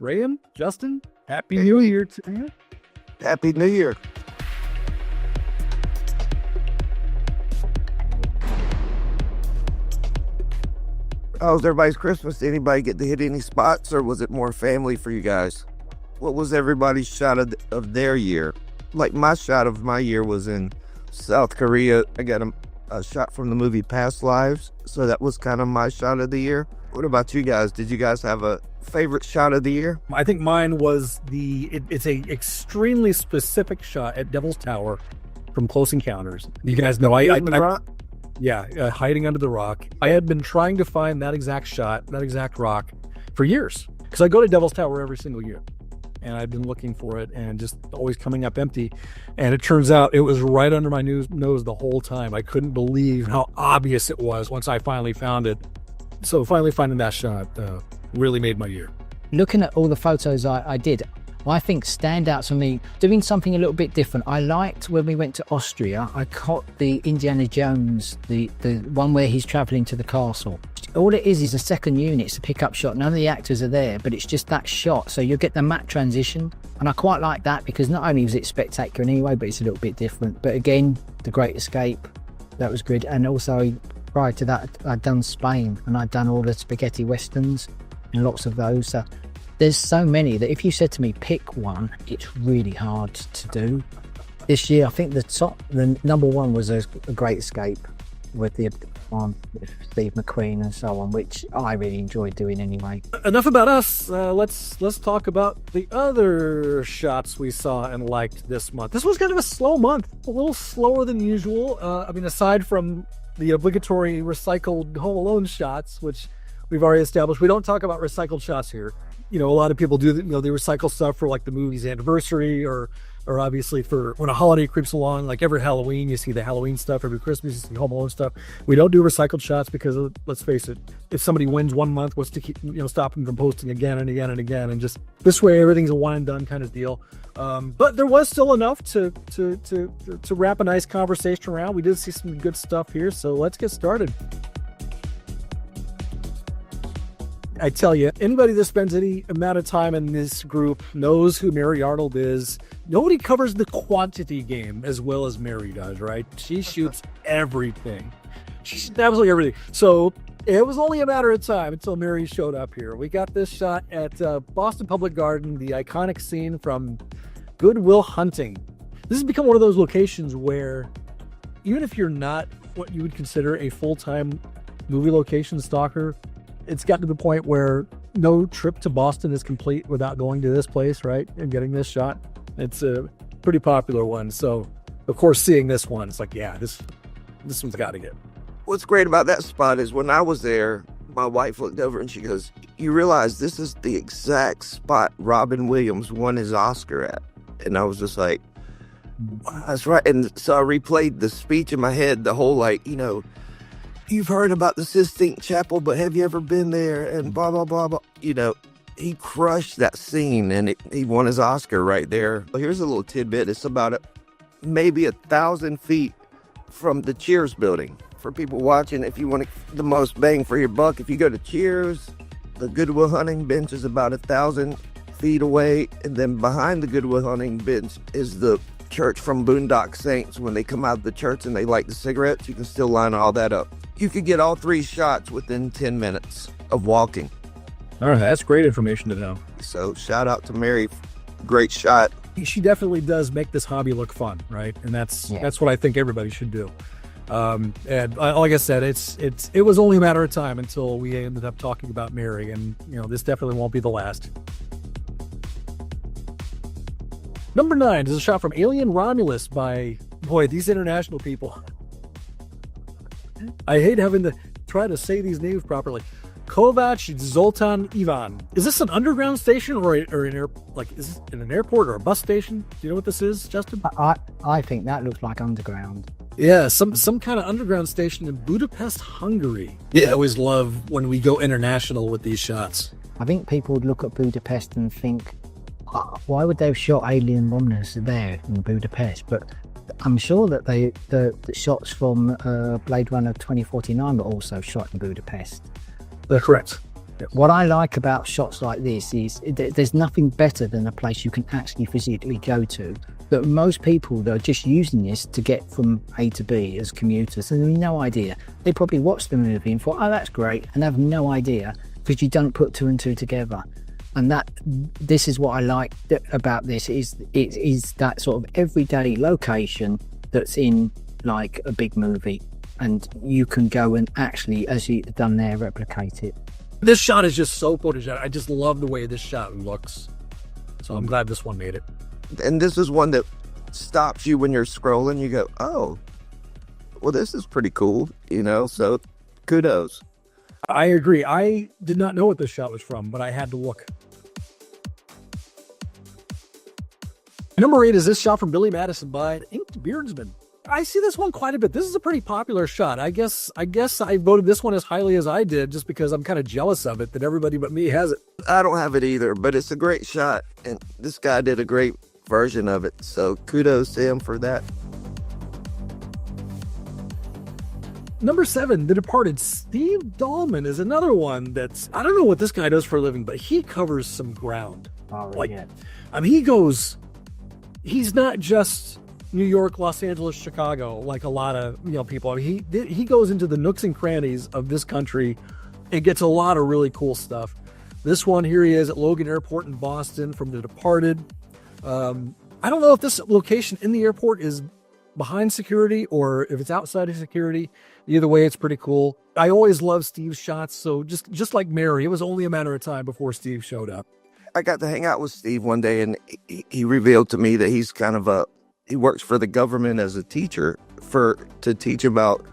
Graham, Justin, Happy New Year to you. Happy New Year. How was everybody's Christmas? Did anybody get to hit any spots, or was it more family for you guys? What was everybody's shot of their year? Like my shot of my year was in South Korea. I got a shot from the movie Past Lives, so that was kind of my shot of the year. What about you guys? Did you guys have a favorite shot of the year? I think mine was it's a extremely specific shot at Devil's Tower from Close Encounters. You guys know hiding under the rock. I had been trying to find that exact shot, that exact rock for years, because I go to Devil's Tower every single year, and I've been looking for it and just always coming up empty. And it turns out it was right under my nose the whole time. I couldn't believe how obvious it was once I finally found it. So finally finding that shot really made my year. Looking at all the photos I did, I think standouts for me, doing something a little bit different. I liked when we went to Austria, I caught the Indiana Jones, the one where he's traveling to the castle. All it is a second unit, it's a pickup shot. None of the actors are there, but it's just that shot. So you'll get the matte transition. And I quite like that because not only was it spectacular anyway, but it's a little bit different. But again, The Great Escape, that was good. And also prior to that, I'd done Spain and I'd done all the spaghetti westerns and lots of those. So there's so many that if you said to me, pick one, it's really hard to do. This year, I think the number one was a Great Escape with the one with Steve McQueen and so on, which I really enjoyed doing anyway. Enough about us. Let's talk about the other shots we saw and liked this month. This was kind of a slow month, a little slower than usual. Aside from the obligatory recycled Home Alone shots, which we've already established, we don't talk about recycled shots here. A lot of people do, they recycle stuff for like the movie's anniversary or obviously for when a holiday creeps along, like every Halloween, you see the Halloween stuff, every Christmas, you see Home Alone stuff. We don't do recycled shots because, let's face it, if somebody wins one month, what's to keep, stop them from posting again and again and again, and just this way, everything's a one and done kind of deal. But there was still enough to wrap a nice conversation around. We did see some good stuff here, so let's get started. I tell you, anybody that spends any amount of time in this group knows who Mary Arnold is. Nobody covers the quantity game as well as Mary does, right? She shoots everything. She shoots absolutely everything. So it was only a matter of time until Mary showed up here. We got this shot at Boston Public Garden, the iconic scene from Good Will Hunting. This has become one of those locations where even if you're not what you would consider a full-time movie location stalker, it's gotten to the point where no trip to Boston is complete without going to this place, right? And getting this shot. It's a pretty popular one. So, of course, seeing this one, it's like, yeah, this one's got to get. What's great about that spot is when I was there, my wife looked over and she goes, you realize this is the exact spot Robin Williams won his Oscar at. And I was just like, wow, that's right. And so I replayed the speech in my head, the whole you've heard about the Sistine Chapel, but have you ever been there? And blah, blah, blah, blah. He crushed that scene and he won his Oscar right there. Here's a little tidbit. It's about maybe 1,000 feet from the Cheers building. For people watching, if you want the most bang for your buck, if you go to Cheers, the Good Will Hunting bench is about 1,000 feet away. And then behind the Good Will Hunting bench is the church from Boondock Saints. When they come out of the church and they light the cigarettes, you can still line all that up. You could get all three shots within 10 minutes of walking. All right, that's great information to know. So shout out to Mary, great shot. She definitely does make this hobby look fun, right? And that's what I think everybody should do. And like I said, it was only a matter of time until we ended up talking about Mary, and this definitely won't be the last. Number 9 is a shot from Alien Romulus by, these international people. I hate having to try to say these names properly. Kovac Zoltan Ivan. Is this an underground station or is this in an airport or a bus station? Do you know what this is, Justin? I think that looks like underground. Yeah, some kind of underground station in Budapest, Hungary. Yeah, I always love when we go international with these shots. I think people would look at Budapest and think, why would they have shot Alien Romulus there in Budapest? But I'm sure that the shots from Blade Runner 2049 were also shot in Budapest. That's correct. What I like about shots like this is there's nothing better than a place you can actually physically go to. But most people that are just using this to get from A to B as commuters, and have no idea. They probably watched the movie and thought, oh, that's great, and have no idea because you don't put two and two together. And this is what I like about this is that sort of everyday location that's in like a big movie, and you can go and actually, as you've done there, replicate it. This shot is just so photogenic. I just love the way this shot looks. So I'm glad this one made it. And this is one that stops you when you're scrolling. You go, oh, well, this is pretty cool, so kudos. I agree. I did not know what this shot was from, but I had to look. Number 8 is this shot from Billy Madison by Inked Beardsman. I see this one quite a bit. This is a pretty popular shot. I guess I voted this one as highly as I did just because I'm kind of jealous of it that everybody but me has it. I don't have it either, but it's a great shot, and this guy did a great version of it, so kudos to him for that. Number 7, The Departed. Steve Dahlman is another one that's, I don't know what this guy does for a living, but he covers some ground. Yeah. I mean, he's not just New York, Los Angeles, Chicago, like a lot of people. I mean, he goes into the nooks and crannies of this country and gets a lot of really cool stuff. This one, here he is at Logan Airport in Boston from The Departed. I don't know if this location in the airport is behind security or if it's outside of security. Either way, it's pretty cool. I always love Steve's shots, so just like Mary, it was only a matter of time before Steve showed up. I got to hang out with Steve one day, and he revealed to me that he's kind of he works for the government as a teacher to teach about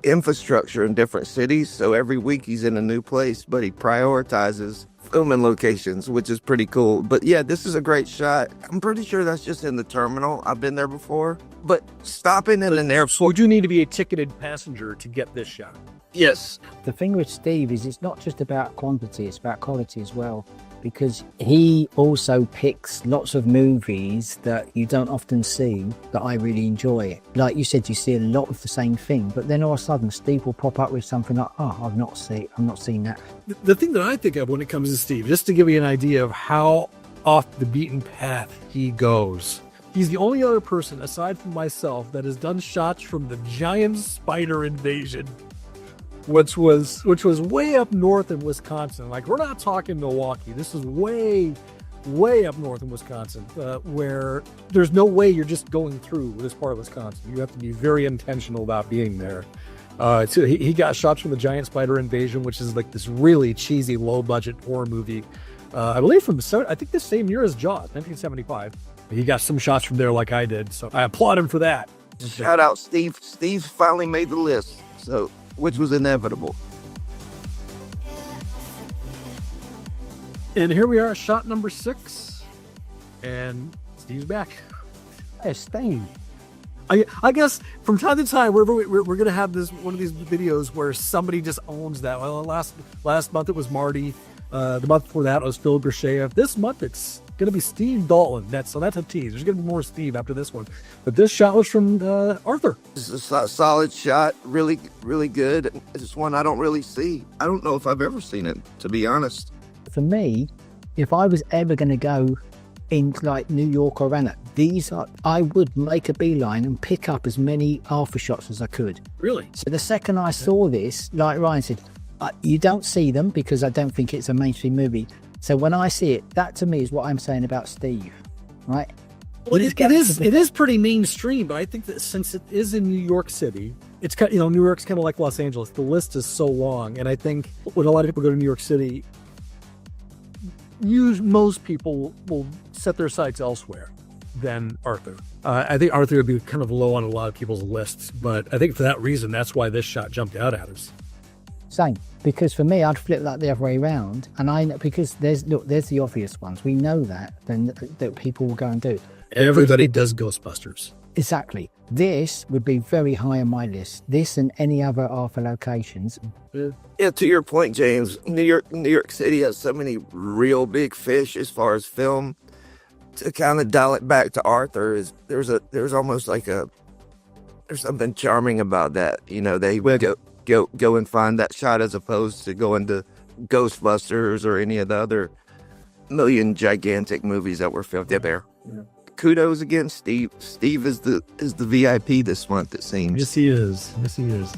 infrastructure in different cities. So every week he's in a new place, but he prioritizes filming locations, which is pretty cool. But yeah, this is a great shot. I'm pretty sure that's just in the terminal. I've been there before, but stopping at an airport. Would you need to be a ticketed passenger to get this shot? Yes. The thing with Steve is it's not just about quantity, it's about quality as well. Because he also picks lots of movies that you don't often see that I really enjoy. Like you said, you see a lot of the same thing, but then all of a sudden Steve will pop up with something like, oh, I'm not seeing that. The thing that I think of when it comes to Steve, just to give you an idea of how off the beaten path he goes, he's the only other person aside from myself that has done shots from the giant spider invasion, which was way up north in Wisconsin. Like, we're not talking Milwaukee. This is way up north in Wisconsin, where there's no way you're just going through this part of Wisconsin. You have to be very intentional about being there. So he got shots from the giant spider invasion, which is like this really cheesy, low-budget horror movie. I believe I think the same year as Jaws, 1975. He got some shots from there like I did, so I applaud him for that. Shout out Steve. Steve finally made the list, which was inevitable. And here we are, shot number 6, and Steve's back. Hey, Steve. I guess from time to time we're going to have one of these videos where somebody just owns that. Well, last month it was Marty. The month before that it was Phil Grisheyev. This month it's going to be Steve Dalton. That's a tease. There's going to be more Steve after this one. But this shot was from Arthur. This is a solid shot. Really, really good. It's one I don't really see. I don't know if I've ever seen it, to be honest. For me, if I was ever going to go in like New York or around that, I would make a beeline and pick up as many Arthur shots as I could. Really? So the second I saw this, like Ryan said, you don't see them because I don't think it's a mainstream movie. So when I see it, that to me is what I'm saying about Steve, right? Well, it is pretty mainstream, but I think that since it is in New York City, it's kind of, New York's kind of like Los Angeles. The list is so long, and I think when a lot of people go to New York City, most people will set their sights elsewhere than Arthur. I think Arthur would be kind of low on a lot of people's lists, but I think for that reason, that's why this shot jumped out at us. Same, because for me, I'd flip that the other way around, and because there's the obvious ones. We know that people will go and do. Everybody does Ghostbusters. Exactly. This would be very high on my list. This and any other Arthur locations. Yeah, to your point, James, New York City has so many real big fish as far as film. To kind of dial it back to Arthur, there's almost like there's something charming about that. They would go and find that shot as opposed to going to Ghostbusters or any of the other million gigantic movies that were filmed there. Yeah. Kudos again, Steve. Steve is the VIP this month, it seems. Yes, he is. Yes, he is.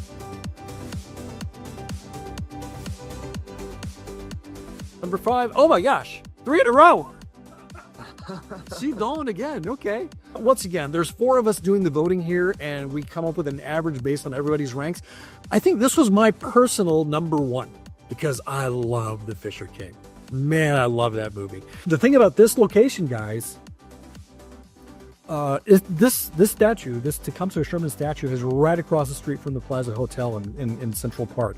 Number 5. Oh my gosh, 3 in a row. See, Dawn again. Okay. Once again, there's 4 of us doing the voting here, and we come up with an average based on everybody's ranks. I think this was my personal number 1 because I love The Fisher King. Man, I love that movie. The thing about this location, guys, this statue, this Tecumseh Sherman statue, is right across the street from the Plaza Hotel in Central Park.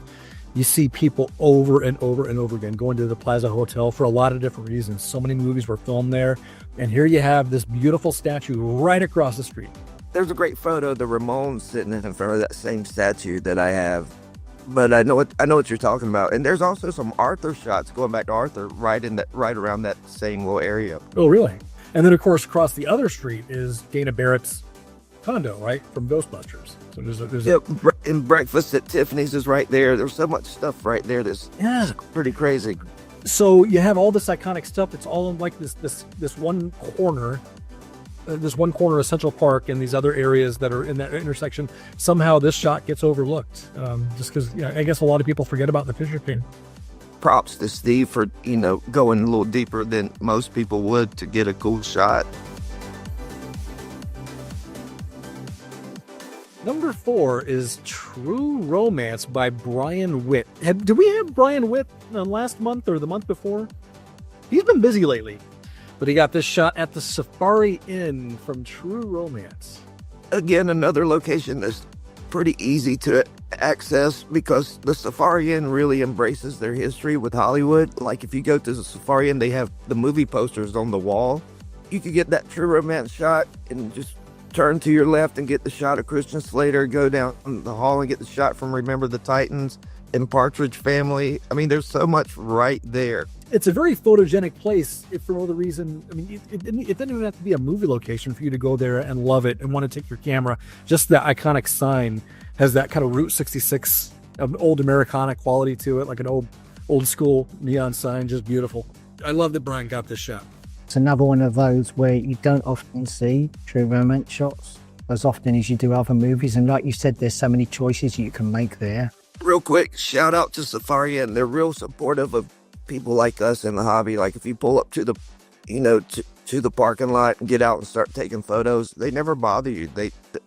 You see people over and over and over again going to the Plaza Hotel for a lot of different reasons. So many movies were filmed there. And here you have this beautiful statue right across the street. There's a great photo of the Ramones sitting in front of that same statue that I have. But I know what you're talking about. And there's also some Arthur shots going back to Arthur right around that same little area. Oh, really? And then, of course, across the other street is Dana Barrett's condo, right, from Ghostbusters. So there's and Breakfast at Tiffany's is right there. There's so much stuff right there that's pretty crazy. So you have all this iconic stuff. It's all in like this one corner, of Central Park, and these other areas that are in that intersection. Somehow this shot gets overlooked, just because I guess a lot of people forget about the Fisher King. Props to Steve for going a little deeper than most people would to get a cool shot. Number 4 is True Romance by Brian Witt. Did we have Brian Witt last month or the month before? He's been busy lately. But he got this shot at the Safari Inn from True Romance. Again, another location that's pretty easy to access because the Safari Inn really embraces their history with Hollywood. Like if you go to the Safari Inn, they have the movie posters on the wall. You could get that True Romance shot and just turn to your left and get the shot of Christian Slater, go down the hall and get the shot from Remember the Titans and Partridge Family. I mean, there's so much right there. It's a very photogenic place, if for no other reason. I mean, it didn't even have to be a movie location for you to go there and love it and want to take your camera. Just the iconic sign has that kind of Route 66 old Americana quality to it, like an old school neon sign, just beautiful. I love that Brian got this shot. It's another one of those where you don't often see True Romance shots as often as you do other movies. And like you said, there's so many choices you can make there. Real quick, shout out to Safari Inn. They're real supportive of people like us in the hobby. Like if you pull up to the, to the parking lot and get out and start taking photos, they never bother you.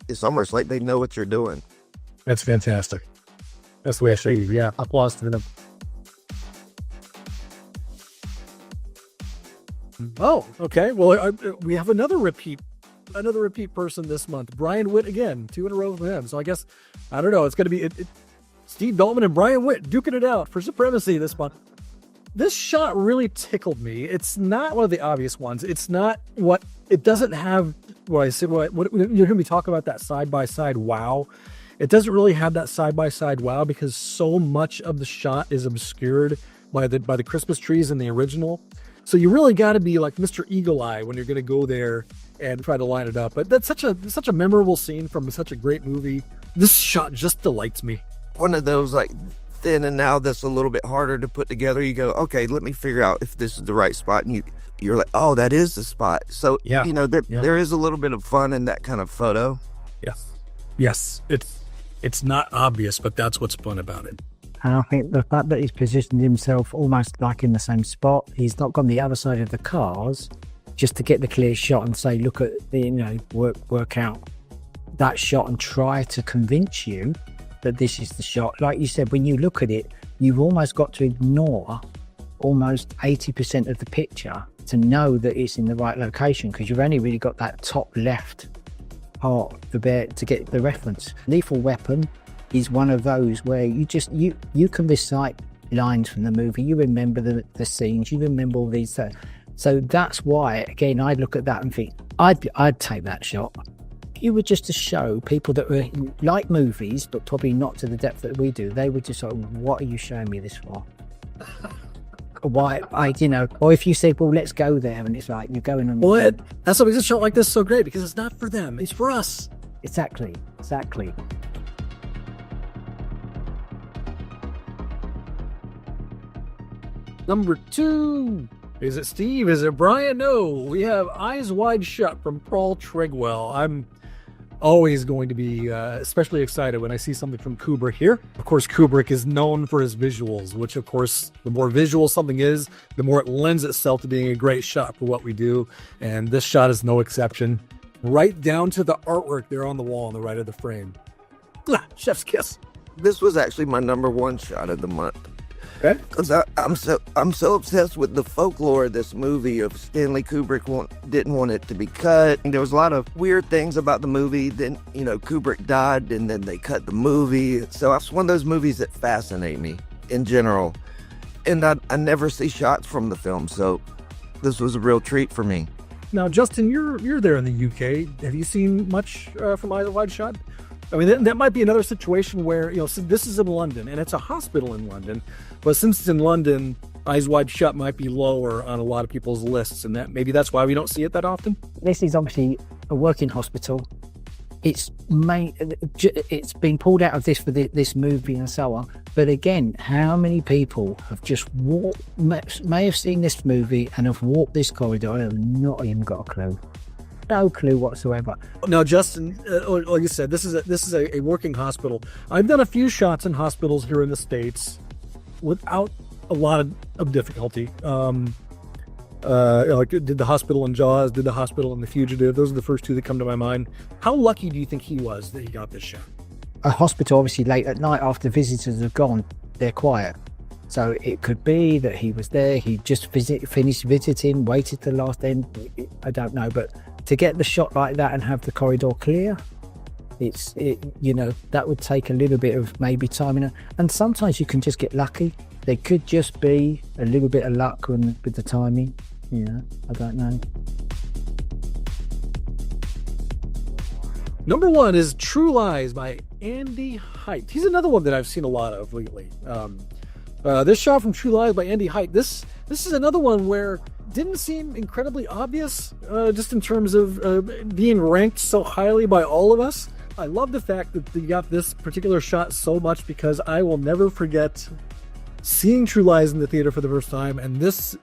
It's almost like they know what you're doing. That's fantastic. That's the way I show you. Yeah, applause to them. Oh, okay. Well, we have another repeat person this month. Brian Witt again, 2 in a row for him. So I guess, I don't know, it's going to be Steve Dalton and Brian Witt duking it out for supremacy this month. This shot really tickled me. It's not one of the obvious ones. It doesn't have what I said. What you're going to be talking about, that side-by-side wow. It doesn't really have that side-by-side wow because so much of the shot is obscured by the Christmas trees in the original. So you really got to be like Mr. Eagle Eye when you're going to go there and try to line it up. But that's such a memorable scene from such a great movie. This shot just delights me. One of those like then and now that's a little bit harder to put together. You go, okay, let me figure out if this is the right spot, and you're like, oh, that is the spot. So there is a little bit of fun in that kind of photo. Yes, it's not obvious, but that's what's fun about it. And I think the fact that he's positioned himself almost like in the same spot, he's not gone the other side of the cars just to get the clear shot and say, look at the, work out that shot and try to convince you that this is the shot. Like you said, when you look at it, you've almost got to ignore almost 80% of the picture to know that it's in the right location, because you've only really got that top left part to get the reference. Lethal Weapon is one of those where you can recite lines from the movie, you remember the scenes, you remember all these. So that's why, again, I look at that and think, I'd take that shot. It was just to show people that were like movies, but probably not to the depth that we do. They would just sort of, what are you showing me this for? Why, or if you said, well, let's go there, and it's like, you're going on. Well, that's what makes a shot like this so great, because it's not for them, it's for us. Exactly. Number 2. Is it Steve? Is it Brian? No. We have Eyes Wide Shut from Paul Tregwell. I'm always going to be especially excited when I see something from Kubrick here. Of course, Kubrick is known for his visuals, which of course, the more visual something is, the more it lends itself to being a great shot for what we do. And this shot is no exception. Right down to the artwork there on the wall on the right of the frame. Chef's kiss. This was actually my number 1 shot of the month. Okay. Because I'm so obsessed with the folklore of this movie of Stanley Kubrick didn't want it to be cut. There was a lot of weird things about the movie. Then, Kubrick died and then they cut the movie. So it's one of those movies that fascinate me in general. And I never see shots from the film. So this was a real treat for me. Now, Justin, you're there in the UK. Have you seen much from Eyes Wide Shut? I mean, that might be another situation where, so this is in London, and it's a hospital in London. But since it's in London, Eyes Wide Shut might be lower on a lot of people's lists, and maybe that's why we don't see it that often. This is obviously a working hospital. It's been pulled out of this for this movie and so on. But again, how many people have just may have seen this movie and have walked this corridor and have not even got a clue? No clue whatsoever. Now, Justin, like you said, this is a working hospital. I've done a few shots in hospitals here in the States without a lot of difficulty. Like did the hospital in Jaws, did the hospital in The Fugitive. Those are the first 2 that come to my mind. How lucky do you think he was that he got this shot? A hospital, obviously, late at night after visitors have gone, they're quiet. So it could be that he was there, he just finished visiting, waited till the last end. I don't know, but to get the shot like that and have the corridor clear, that would take a little bit of maybe timing. And sometimes you can just get lucky. There could just be a little bit of luck with the timing. I don't know. Number 1 is True Lies by Andy Height. He's another one that I've seen a lot of lately. This shot from True Lies by Andy Height. This is another one where didn't seem incredibly obvious, just in terms of being ranked so highly by all of us. I love the fact that they got this particular shot so much because I will never forget seeing True Lies in the theater for the first time, and this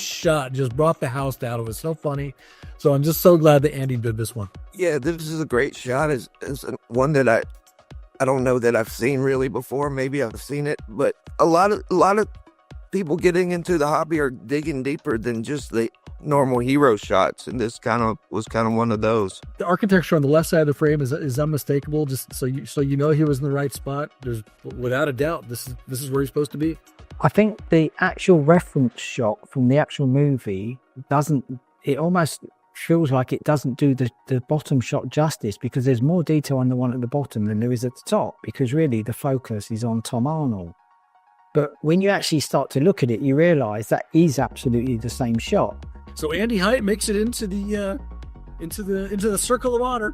shot just brought the house down. It was so funny. So I'm just so glad that Andy did this one. Yeah, this is a great shot. It's one that I don't know that I've seen really before. Maybe I've seen it, but a lot of people getting into the hobby are digging deeper than just the normal hero shots, and this was one of those. The architecture on the left side of the frame is unmistakable. Just so you know he was in the right spot. There's without a doubt this is where he's supposed to be. I think the actual reference shot from the actual movie it almost feels like it doesn't do the bottom shot justice, because there's more detail on the one at the bottom than there is at the top, because really the focus is on Tom Arnold. But when you actually start to look at it, you realize that is absolutely the same shot. So Andy Height makes it into the circle of honor.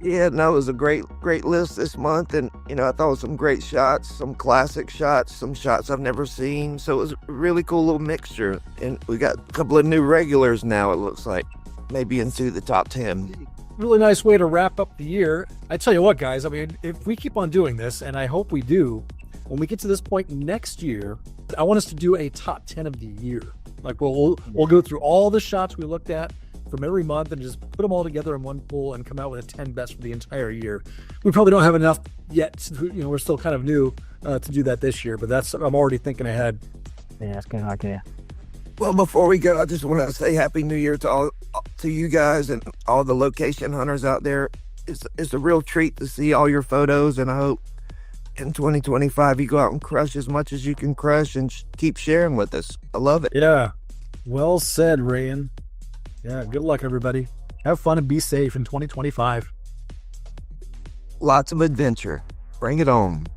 Yeah, no, it was a great list this month, and I thought it was some great shots, some classic shots, some shots I've never seen. So it was a really cool little mixture, and we got a couple of new regulars now. It looks like maybe into the top 10. Really nice way to wrap up the year. I tell you what, guys. I mean, if we keep on doing this, and I hope we do, when we get to this point next year, I want us to do a top 10 of the year. Like we'll go through all the shots we looked at from every month and just put them all together in one pool and come out with a 10 best for the entire year. We probably don't have enough yet. We're still kind of new to do that this year, but I'm already thinking ahead. Yeah, that's a good idea. Well, before we go, I just want to say Happy New Year to you guys and all the location hunters out there. It's a real treat to see all your photos, and I hope in 2025 you go out and crush as much as you can crush and keep sharing with us. I love it. Yeah, well said, Rayan. Yeah, good luck, everybody. Have fun and be safe in 2025. Lots of adventure. Bring it on.